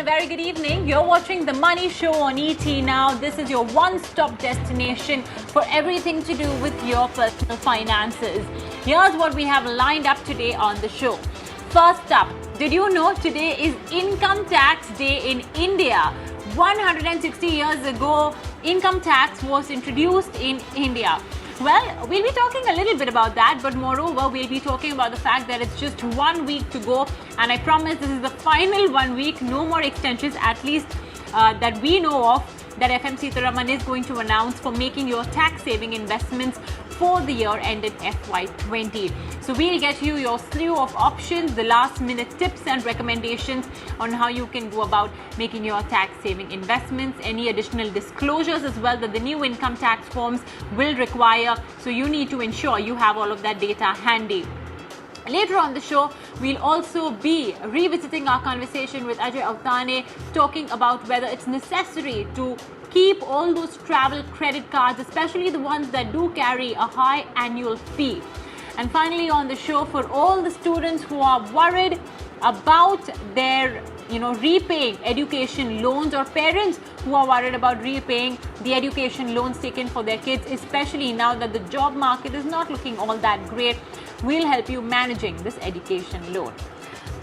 very good evening. You're watching The Money Show on ET Now. This is your one-stop destination for everything to do with your personal finances. Here's what we have lined up today on the show. First up, did you know today is Income Tax Day in India? 160 years ago, income tax was introduced in India. Well, we'll be talking a little bit about that, but moreover, we'll be talking about the fact that it's just 1 week to go, and I promise this is the final 1 week, no more extensions, at least that we know of, that FM Sitharaman is going to announce for making your tax-saving investments for the year ended FY20. So we'll get you your slew of options, the last-minute tips and recommendations on how you can go about making your tax-saving investments, any additional disclosures as well that the new income tax forms will require. So you need to ensure you have all of that data handy. Later on the show, we'll also be revisiting our conversation with Ajay Avtane, talking about whether it's necessary to keep all those travel credit cards, especially the ones that do carry a high annual fee. And finally on the show, for all the students who are worried about their repaying education loans, or parents who are worried about repaying the education loans taken for their kids, especially now that the job market is not looking all that great, we'll help you managing this education loan.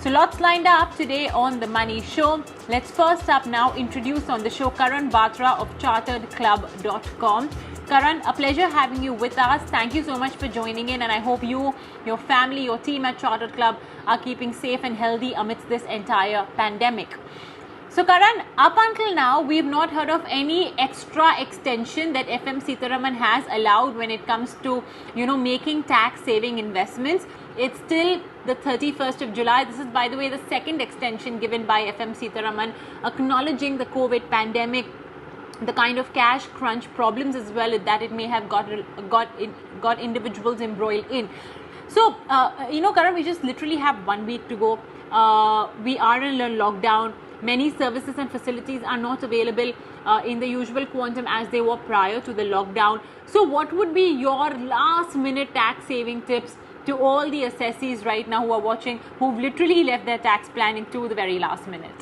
So lots lined up today on The Money Show. Let's first up now introduce on the show Karan Batra of charteredclub.com. Karan, a pleasure having you with us. Thank you so much for joining in, and I hope you, your family, your team at Chartered Club are keeping safe and healthy amidst this entire pandemic. So Karan, up until now, we've not heard of any extra extension that FM Sitharaman has allowed when it comes to, making tax-saving investments. It's still the 31st of July. This is, by the way, the second extension given by FM Sitharaman, acknowledging the COVID pandemic, the kind of cash crunch problems as well that it may have got individuals embroiled in. So, Karan, we just literally have 1 week to go. We are in a lockdown. Many services and facilities are not available in the usual quantum as they were prior to the lockdown. So what would be your last minute tax saving tips to all the assessees right now who are watching, who've literally left their tax planning to the very last minute?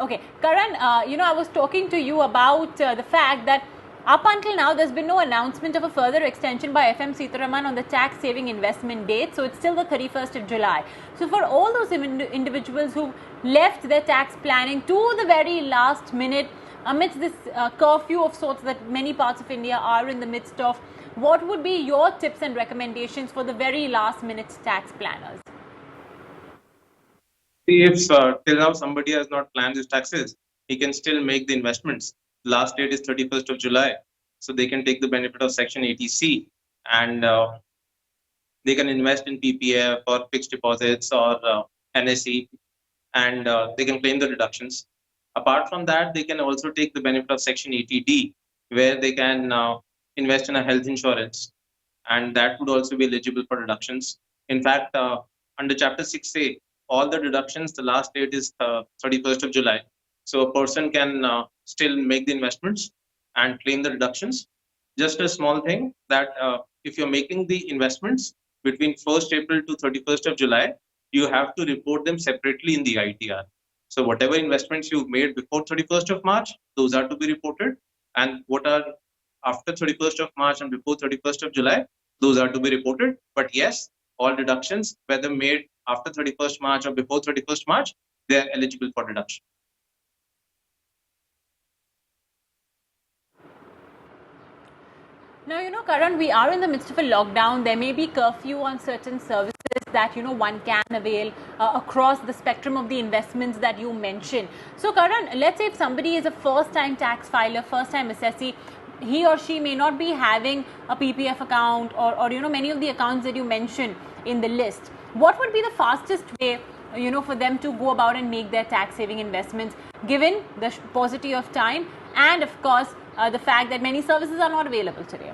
Okay, Karan, I was talking to you about the fact that up until now, there's been no announcement of a further extension by FM Sitharaman on the tax saving investment date. So it's still the 31st of July. So for all those individuals who left their tax planning to the very last minute amidst this curfew of sorts that many parts of India are in the midst of, what would be your tips and recommendations for the very last minute tax planners? If till now somebody has not planned his taxes, he can still make the investments. The last date is 31st of July. So they can take the benefit of Section 80C, and they can invest in PPF or fixed deposits or NSE, and they can claim the deductions. Apart from that, they can also take the benefit of Section 80D, where they can invest in a health insurance, and that would also be eligible for deductions. In fact, under Chapter 6A, all the deductions, the last date is 31st of July. So a person can still make the investments and claim the deductions. Just a small thing that if you're making the investments between 1st April to 31st of July, you have to report them separately in the ITR. So whatever investments you've made before 31st of March, those are to be reported. And what are after 31st of March and before 31st of July, those are to be reported. But yes, all deductions, whether made after 31st March or before 31st March, they are eligible for deduction. Now, Karan, we are in the midst of a lockdown. There may be curfew on certain services that, one can avail across the spectrum of the investments that you mentioned. So, Karan, let's say if somebody is a first-time tax filer, first-time assessee, he or she may not be having a PPF account or many of the accounts that you mentioned in the list. What would be the fastest way, for them to go about and make their tax-saving investments, given the paucity of time and, of course, the fact that many services are not available today?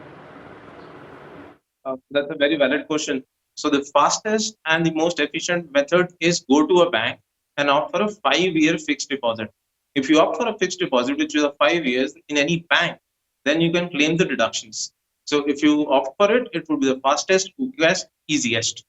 That's a very valid question. So the fastest and the most efficient method is go to a bank and opt for a 5-year fixed deposit. If you opt for a fixed deposit, which is a 5 years in any bank, then you can claim the deductions. So if you opt for it, it would be the fastest, quickest, easiest.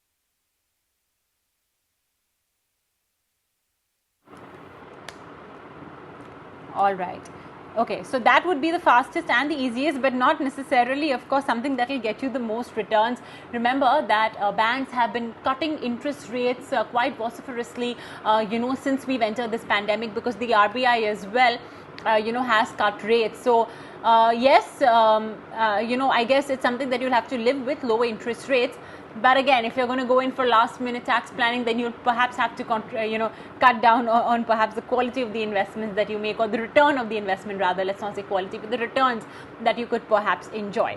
All right. Okay, so that would be the fastest and the easiest, but not necessarily, of course, something that will get you the most returns. Remember that banks have been cutting interest rates quite vociferously, since we've entered this pandemic, because the RBI as well, has cut rates. So, yes, I guess it's something that you'll have to live with, lower interest rates. But again, if you're going to go in for last minute tax planning, then you'll perhaps have to cut down on perhaps the quality of the investments that you make, or the return of the investment rather. Let's not say quality, but the returns that you could perhaps enjoy.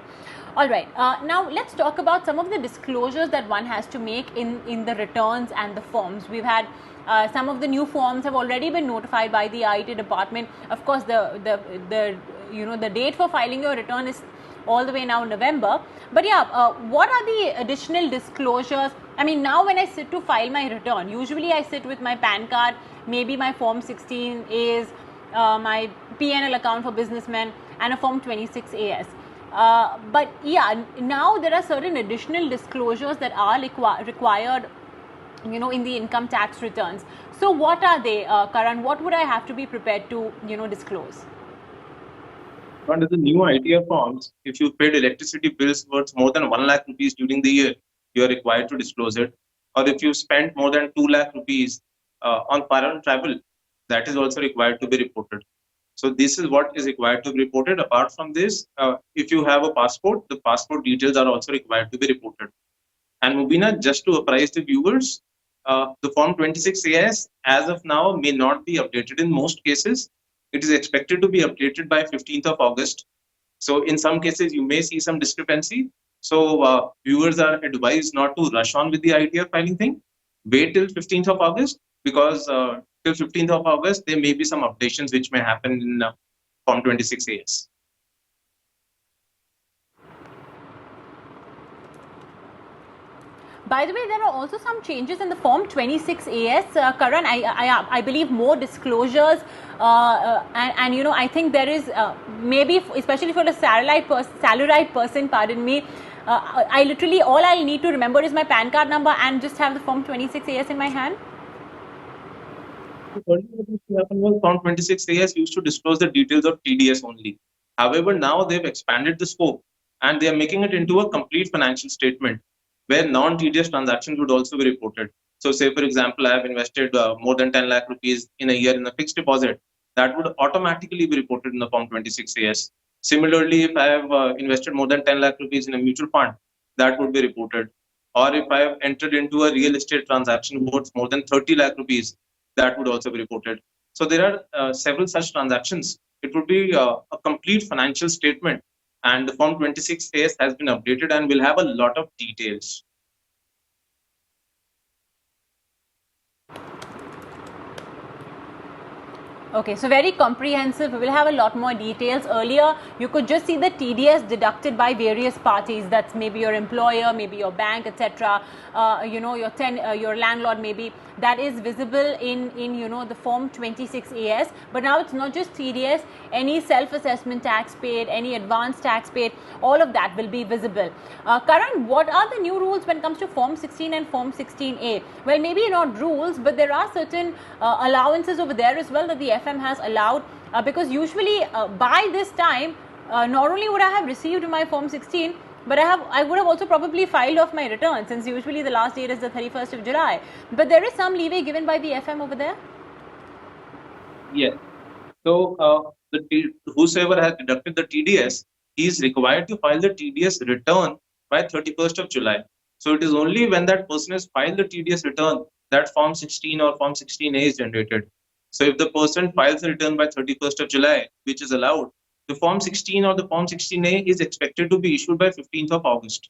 All right, now let's talk about some of the disclosures that one has to make in the returns and the forms. We've had some of the new forms have already been notified by the IT department. Of course, the date for filing your return is all the way now November. But yeah, what are the additional disclosures? I mean, now when I sit to file my return, usually I sit with my PAN card, maybe my Form 16As, my PNL account for businessmen, and a Form 26AS. But yeah, now there are certain additional disclosures that are required, in the income tax returns. So what are they, Karan? What would I have to be prepared to, disclose? Under the new ITR forms, if you paid electricity bills worth more than 1 lakh rupees during the year, you are required to disclose it. Or if you spent more than 2 lakh rupees on foreign travel, that is also required to be reported. So this is what is required to be reported. Apart from this, if you have a passport, the passport details are also required to be reported. And Mubina, just to apprise the viewers, the Form 26AS as of now may not be updated in most cases. It is expected to be updated by 15th of August. So in some cases, you may see some discrepancy. So viewers are advised not to rush on with the ITR filing thing. Wait till 15th of August, because till 15th of August, there may be some updations which may happen in Form 26AS. By the way, there are also some changes in the Form 26AS, Karan. I believe more disclosures, and I think there is maybe, especially for a salaried person, pardon me, I literally, all I need to remember is my PAN card number and just have the Form 26AS in my hand. Earlier, what used to happen was Form 26AS used to disclose the details of TDS only. However, now they've expanded the scope and they are making it into a complete financial statement where non-TDS transactions would also be reported. So say, for example, I have invested more than 10 lakh rupees in a year in a fixed deposit. That would automatically be reported in the Form 26AS. Similarly, if I have invested more than 10 lakh rupees in a mutual fund, that would be reported. Or if I have entered into a real estate transaction worth more than 30 lakh rupees, that would also be reported. So there are several such transactions. It would be a complete financial statement, and the Form 26AS has been updated and will have a lot of details. Okay, so very comprehensive. We will have a lot more details. Earlier, you could just see the TDS deducted by various parties. That's maybe your employer, maybe your bank, etc. Your landlord, maybe. That is visible in the Form 26AS. But now it's not just TDS. Any self-assessment tax paid, any advance tax paid, all of that will be visible. Karan, what are the new rules when it comes to Form 16 and Form 16A? Well, maybe not rules, but there are certain allowances over there as well that the FM has allowed, because usually by this time, not only would I have received my Form 16, but I would have also probably filed off my return, since usually the last date is the 31st of July. But there is some leeway given by the FM over there? Yes. So whosoever has deducted the TDS, he is required to file the TDS return by 31st of July. So it is only when that person has filed the TDS return that Form 16 or Form 16A is generated. So if the person files the return by 31st of July, which is allowed, the Form 16 or the Form 16A is expected to be issued by 15th of August.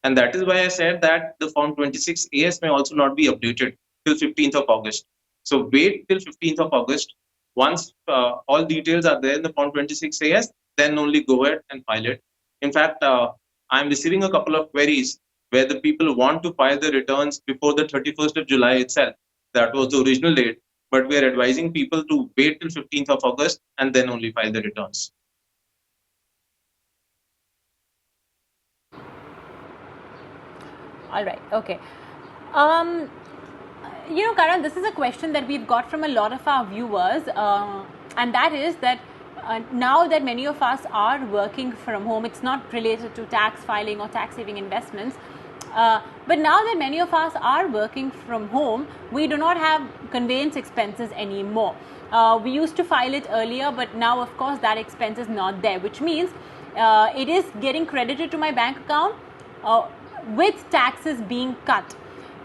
And that is why I said that the Form 26AS may also not be updated till 15th of August. So wait till 15th of August. Once all details are there in the Form 26AS, then only go ahead and file it. In fact, I'm receiving a couple of queries where the people want to file their returns before the 31st of July itself. That was the original date, but we are advising people to wait till 15th of August and then only file the returns. All right. Okay. Karan, this is a question that we've got from a lot of our viewers, and that is that now that many of us are working from home, it's not related to tax filing or tax saving investments. But now that many of us are working from home, we do not have conveyance expenses anymore. We used to file it earlier, but now, of course, that expense is not there, which means it is getting credited to my bank account with taxes being cut.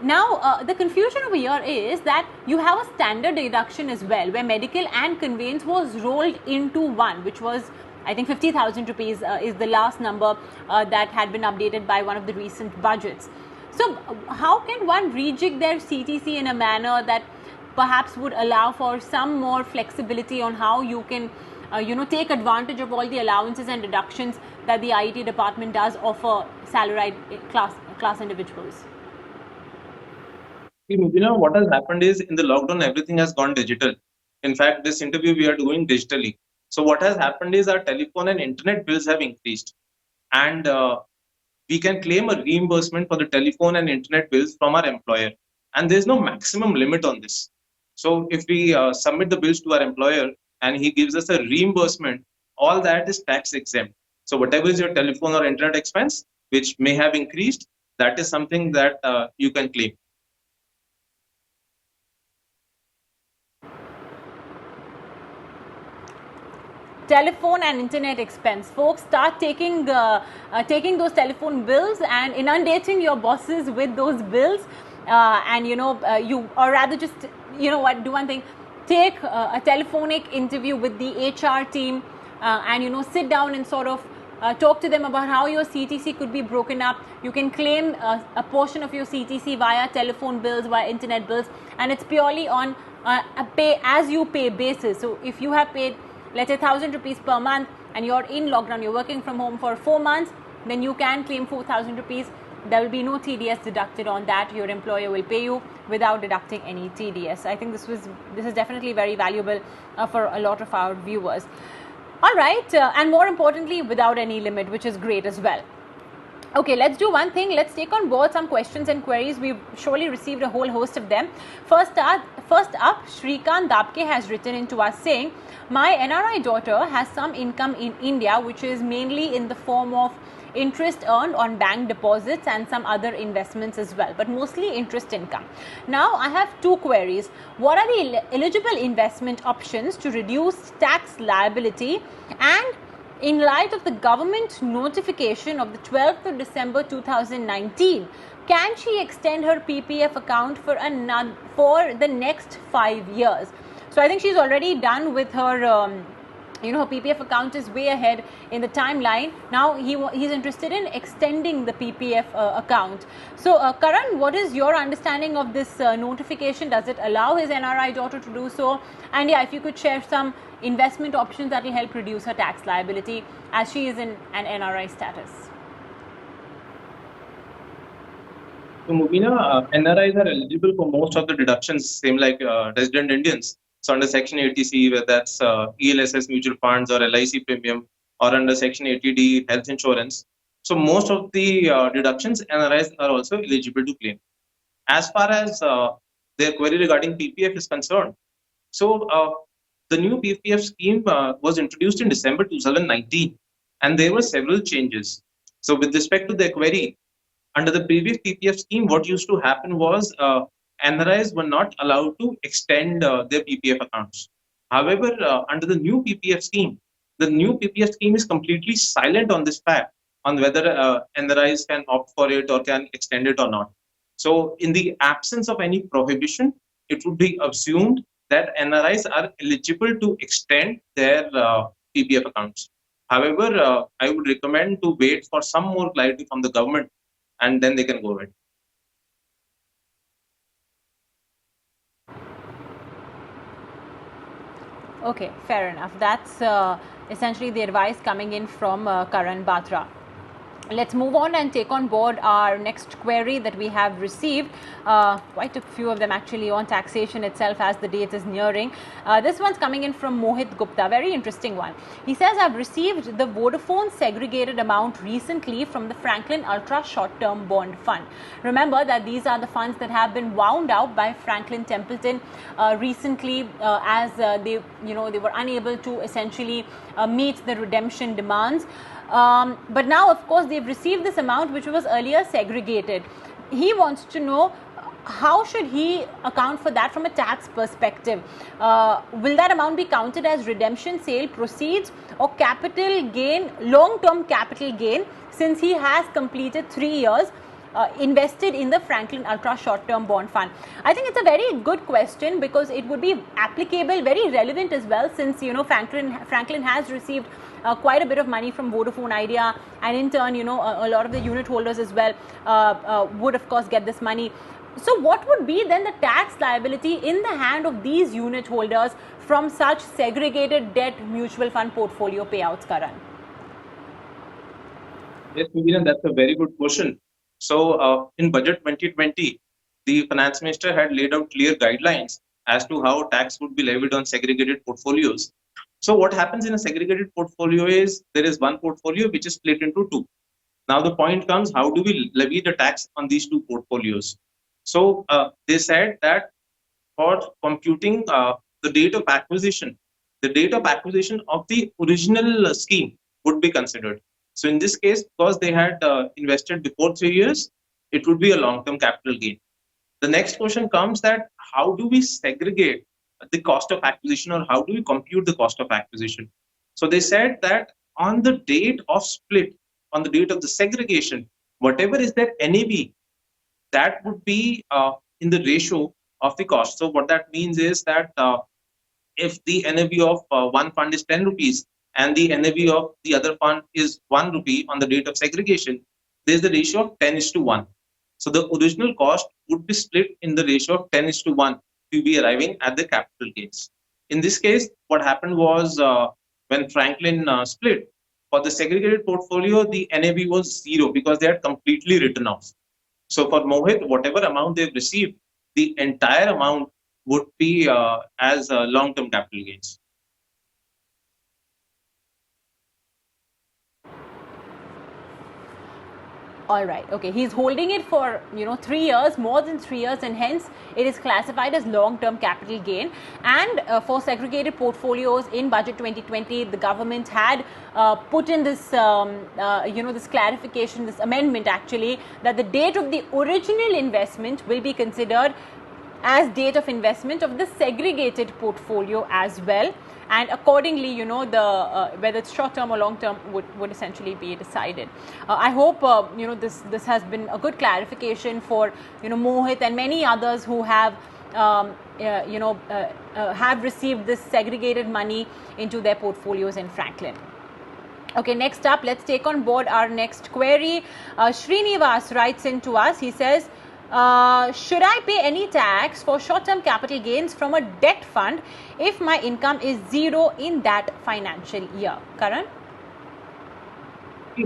Now, the confusion over here is that you have a standard deduction as well, where medical and conveyance was rolled into one, which was, I think, 50,000 rupees is the last number that had been updated by one of the recent budgets. So, how can one rejig their CTC in a manner that perhaps would allow for some more flexibility on how you can, take advantage of all the allowances and deductions that the IT department does offer salaried class individuals? Mubina, what has happened is in the lockdown, everything has gone digital. In fact, this interview we are doing digitally. So what has happened is our telephone and internet bills have increased, and we can claim a reimbursement for the telephone and internet bills from our employer. And there's no maximum limit on this. So if we submit the bills to our employer and he gives us a reimbursement, all that is tax exempt. So whatever is your telephone or internet expense, which may have increased, that is something that you can claim. Telephone and internet expense, folks, start taking those telephone bills and inundating your bosses with those bills, and or rather just do one thing, take a telephonic interview with the HR team, and sit down and sort of talk to them about how your CTC could be broken up. You can claim a portion of your CTC via telephone bills, via internet bills, and it's purely on a pay as you pay basis. So if you have paid, let's say, 1,000 rupees per month and you're in lockdown, you're working from home for 4 months, then you can claim 4,000 rupees. There will be no TDS deducted on that. Your employer will pay you without deducting any TDS. I think this is definitely very valuable for a lot of our viewers. All right, and more importantly, without any limit, which is great as well. Okay, let's do one thing. Let's take on board some questions and queries. We've surely received a whole host of them. First up, Shrikant Dabke has written into us saying, my NRI daughter has some income in India, which is mainly in the form of interest earned on bank deposits and some other investments as well, but mostly interest income. Now, I have two queries. What are the eligible investment options to reduce tax liability? And in light of the government notification of the 12th of December 2019, can she extend her PPF account for the next 5 years? So I think she's already done with her, her PPF account is way ahead in the timeline. Now he's interested in extending the PPF account. So Karan, what is your understanding of this notification? Does it allow his NRI daughter to do so? And yeah, if you could share some investment options that will help reduce her tax liability as she is in an NRI status. So Mubina, NRIs are eligible for most of the deductions, same like resident Indians. So under Section 80C, whether that's ELSS mutual funds or LIC premium, or under Section 80D health insurance. So most of the deductions, NRIs are also eligible to claim. As far as their query regarding PPF is concerned, so the new PPF scheme was introduced in December 2019, and there were several changes. So with respect to their query, under the previous PPF scheme, what used to happen was NRIs were not allowed to extend their PPF accounts. However, under the new PPF scheme, the new PPF scheme is completely silent on this fact, on whether NRIs can opt for it or can extend it or not. So in the absence of any prohibition, it would be assumed that NRIs are eligible to extend their PPF accounts. However, I would recommend to wait for some more clarity from the government, and then they can go ahead. Okay, fair enough. That's essentially the advice coming in from Karan Batra. Let's move on and take on board our next query that we have received. Quite a few of them actually on taxation itself as the date is nearing. This one's coming in from Mohit Gupta, very interesting one. He says, I've received the Vodafone segregated amount recently from the Franklin Ultra Short-Term Bond Fund. Remember that these are the funds that have been wound out by Franklin Templeton recently as they were unable to essentially meet the redemption demands. But now, of course, they've received this amount which was earlier segregated. He wants to know how should he account for that from a tax perspective. Will that amount be counted as redemption sale proceeds or capital gain, long-term capital gain, since he has completed 3 years invested in the Franklin Ultra Short-Term Bond Fund? I think it's a very good question because it would be applicable, very relevant as well, since Franklin has received quite a bit of money from Vodafone Idea, and in turn, a lot of the unit holders as well would of course get this money. So what would be then the tax liability in the hand of these unit holders from such segregated debt mutual fund portfolio payouts, Karan? Yes, Mubina, that's a very good question. So in budget 2020, the finance minister had laid out clear guidelines as to how tax would be levied on segregated portfolios. So what happens in a segregated portfolio is there is one portfolio which is split into two. Now the point comes, how do we levy the tax on these two portfolios? So they said that for computing the date of acquisition, the date of acquisition of the original scheme would be considered. So in this case, because they had invested before 3 years, it would be a long-term capital gain. The next question comes that how do we segregate the cost of acquisition, or how do we compute the cost of acquisition? So they said that on the date of split, on the date of the segregation, whatever is that NAV, that would be in the ratio of the cost. So what that means is that if the NAV of one fund is 10 rupees and the NAV of the other fund is 1 rupee on the date of segregation, there's the ratio of 10:1. So the original cost would be split in the ratio of 10:1 to be arriving at the capital gains. In this case, what happened was when Franklin split, for the segregated portfolio, the NAV was 0 because they had completely written off. So for Mohit, whatever amount they've received, the entire amount would be as long-term capital gains. All right. Okay. He's holding it for 3 years, more than 3 years, and hence it is classified as long-term capital gain. And for segregated portfolios in budget 2020, the government had put in this this clarification, this amendment actually, that the date of the original investment will be considered as date of investment of the segregated portfolio as well, and accordingly whether it's short term or long term would essentially be decided. I hope this has been a good clarification for Mohit and many others who have have received this segregated money into their portfolios in Franklin. Okay, next up, let's take on board our next query. Srinivas writes in to us. He says, should I pay any tax for short-term capital gains from a debt fund if my income is 0 in that financial year? Karan?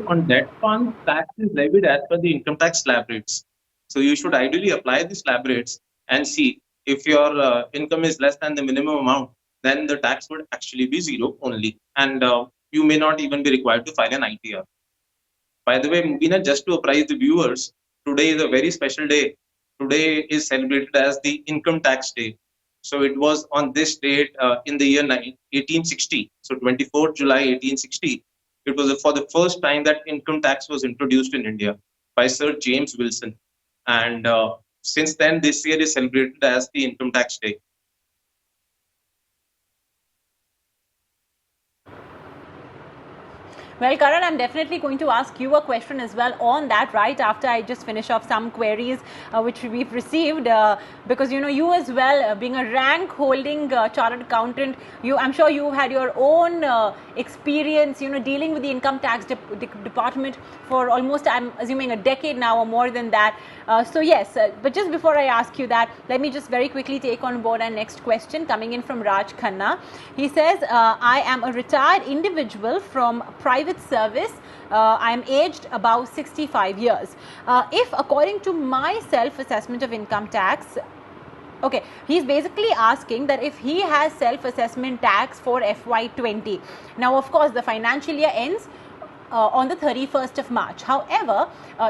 On debt fund, tax is levied as per the income tax slab rates. So you should ideally apply the slab rates and see if your income is less than the minimum amount, then the tax would actually be 0 only. And you may not even be required to file an ITR. By the way, Mubina, just to apprise the viewers, today is a very special day. Today is celebrated as the Income Tax Day. So it was on this date in the year 1860. So 24th July 1860. It was for the first time that income tax was introduced in India by Sir James Wilson. And since then, this year is celebrated as the Income Tax Day. Well, Karan, I'm definitely going to ask you a question as well on that right after I just finish off some queries which we've received because you as well being a rank holding chartered accountant, I'm sure you had your own experience dealing with the income tax department for almost, I'm assuming, a decade now or more than that. So yes, but just before I ask you that, let me just very quickly take on board our next question coming in from Raj Khanna. He says, I am a retired individual from private private service. I'm aged above 65 years. If according to my self-assessment of income tax, okay, he's basically asking that if he has self-assessment tax for FY20. Now, of course, the financial year ends on the 31st of March. However,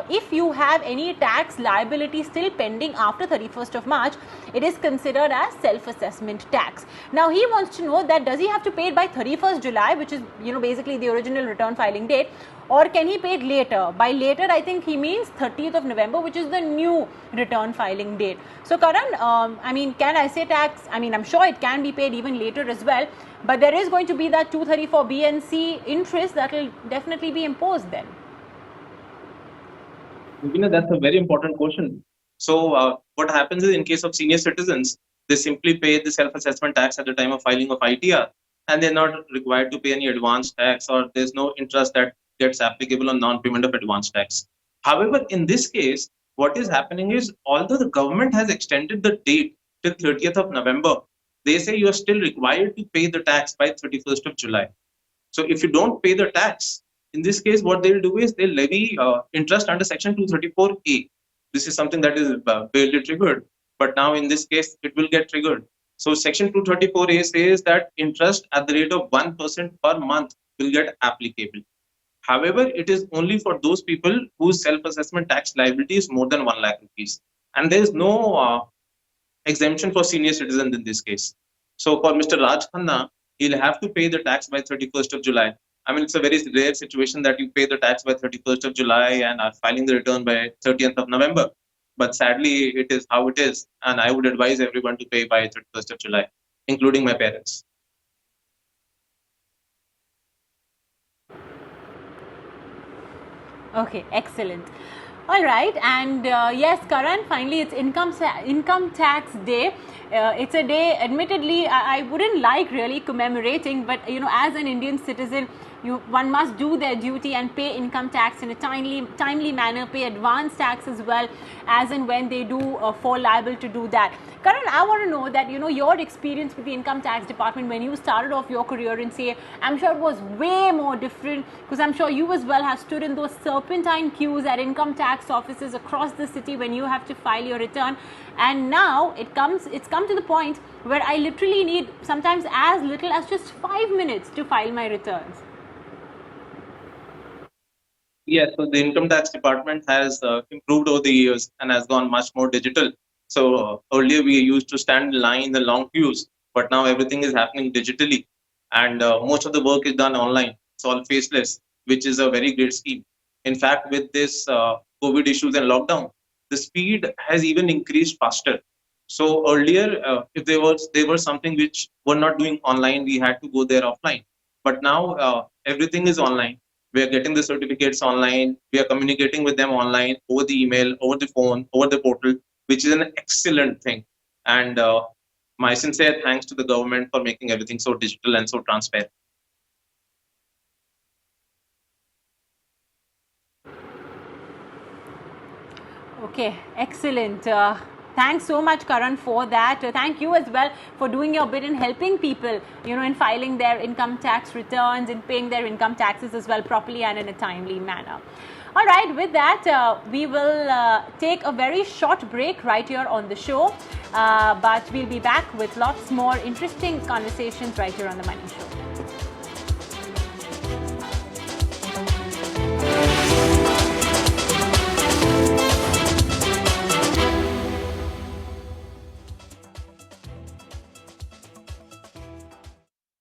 if you have any tax liability still pending after 31st of March, it is considered as self-assessment tax. Now, he wants to know that does he have to pay it by 31st July, which is, basically the original return filing date, or can he pay it later? By later, I think he means 30th of November, which is the new return filing date. So, Karan, can I say tax? I'm sure it can be paid even later as well, but there is going to be that 234B and C interest that will definitely be imposed then. Mubina, that's a very important question. So, what happens is in case of senior citizens, they simply pay the self-assessment tax at the time of filing of ITR, and they're not required to pay any advance tax, or there's no interest that gets applicable on non-payment of advance tax. However, in this case, what is happening is, although the government has extended the date till 30th of November, they say you are still required to pay the tax by 31st of July. So if you don't pay the tax, in this case, what they'll do is they'll levy interest under section 234A. This is something that is barely triggered, but now in this case, it will get triggered. So section 234A says that interest at the rate of 1% per month will get applicable. However, it is only for those people whose self-assessment tax liability is more than 1 lakh rupees. And there is no exemption for senior citizens in this case. So for Mr. Raj Khanna, he'll have to pay the tax by 31st of July. It's a very rare situation that you pay the tax by 31st of July and are filing the return by 30th of November. But sadly, it is how it is. And I would advise everyone to pay by 31st of July, including my parents. Okay, excellent. All right, and yes, Karan, finally it's income tax day. It's a day, admittedly, I wouldn't like really commemorating, but as an Indian citizen, one must do their duty and pay income tax in a timely manner, pay advance tax as well, as and when they do fall liable to do that. Karan, I want to know that your experience with the income tax department when you started off your career in CA, I'm sure it was way more different, because I'm sure you as well have stood in those serpentine queues at income tax offices across the city when you have to file your return, and now it's come to the point where I literally need sometimes as little as just 5 minutes to file my returns. Yes, so the income tax department has improved over the years and has gone much more digital. So earlier we used to stand in line in the long queues, but now everything is happening digitally, and most of the work is done online. It's all faceless, which is a very great scheme. In fact, with this COVID issues and lockdown, the speed has even increased faster. So earlier, if there was something which were not doing online, we had to go there offline. But now everything is online. We are getting the certificates online. We are communicating with them online, over the email, over the phone, over the portal, which is an excellent thing. And my sincere thanks to the government for making everything so digital and so transparent. Okay, excellent. Thanks so much, Karan, for that. Thank you as well for doing your bit in helping people, in filing their income tax returns and paying their income taxes as well properly and in a timely manner. All right, with that, we will take a very short break right here on the show, but we'll be back with lots more interesting conversations right here on The Money Show.